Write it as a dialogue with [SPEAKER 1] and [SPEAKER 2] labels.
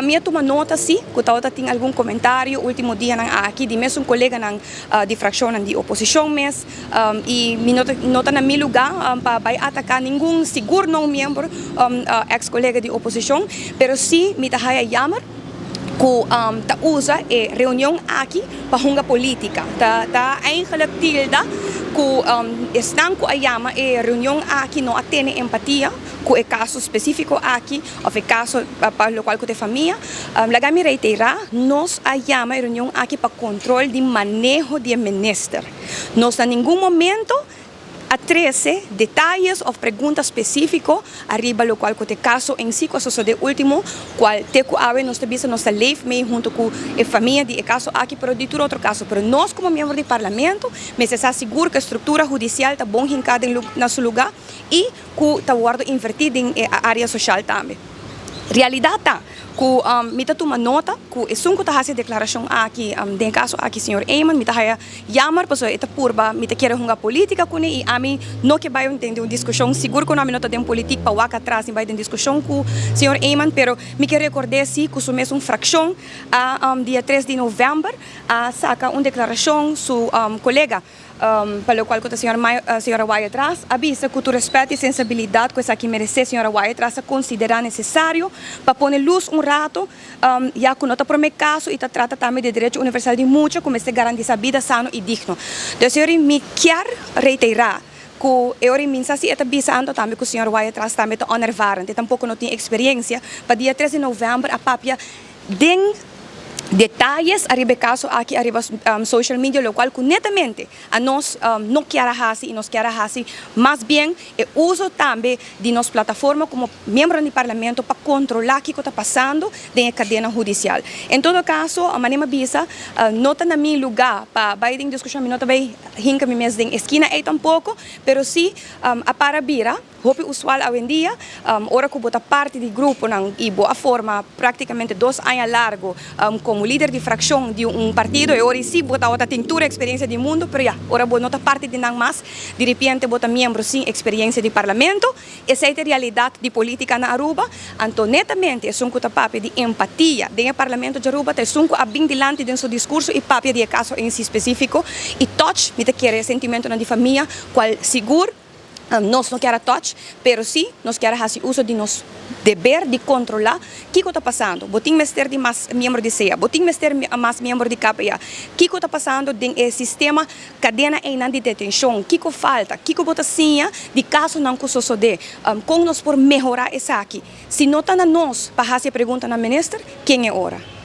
[SPEAKER 1] minha toma nota sim, que talvez tem algum comentário último dia aqui de mesmo colega de fração de oposição mes e me nota na meu lugar para vai atacar nenhum seguro não membro ex colega de oposição, pero sim me tá chamar que ta usa a reunião aqui para uma política. Ta eigenlijk tilda que estão com a chama a reunião aqui não atende empatia com o caso específico aqui ou o caso para o qual tem família. Laga me reiterar, nós a chama a reunião aqui para controle de manejo de minister. Nós em nenhum momento a 13 detalhes ou perguntas específicas arriba lo qual te caso em si que sucede último qual te que ave nos tabisa nossa lei meio junto com a família de caso aqui pero de todo outro caso pero nós como membro do parlamento me se seguro que a estrutura judicial está bom hincada na seu lugar e que está guardo invertido em a área social também realidade tá que me toma nota que é que está declaração aqui de caso aqui senhor Eyman me está chamar para esta purba me quer uma política com ele e a mim não que vai entender uma discussão seguro que não me nota de política para waka atrás e vai ter discussão com o senhor Eyman pero me quer recordar sim que o mesmo fração dia 3 de novembro saca uma declaração seu colega para o qual a senhora vai atrás avisa que tu respeito e sensibilidade que essa aqui merece a senhora vai atrás a considerar necessário para pôr luz rato já que não está por meu caso e está trata também de direito universal de muitos como se garantir a vida sano e digno. Então, senhora, me quer reiterar que eu mensa se está bisando também que o senhor vai atrás também está onervaren, tampouco não tem experiência para dia 13 de novembro a papia den detalhes arriba caso aqui arriba social media lo qual netamente a nós não quer e nós quer mais bem o uso também de nossa plataforma como membro do parlamento para controlar o que está passando na cadeia judicial. Em todo caso, a maneira bisa não está na meu lugar para vai em discussão não vai hinca me mesmo em esquina é tampouco, pero sim a para bira hope usual hoje em dia ora que bota parte do grupo e boa forma praticamente 2 anos largo como líder de fração de partido e ora sim bota outra tintura experiência de mundo pero já ora bota parte de não mais de repente bota membro sim experiência de parlamento essa é a realidade de política na Aruba então netamente é um papo de empatia dentro do parlamento de Aruba é um bem dilante dentro do seu discurso e papo de caso em si específico e touch me te quer sentimento de família qual seguro nós não queremos touch, pero sim, nós queremos fazer uso de nosso dever de controlar o que está passando. Botim mestre de mais membro de CEA, botim mestre mais membro de KPA. O que está passando no sistema cadeia de detenção, o que falta, o que bota senha de caso não que sucede, como nós por melhorar isso aqui. Se não está na nós para fazer pergunta na ministra, quem é hora?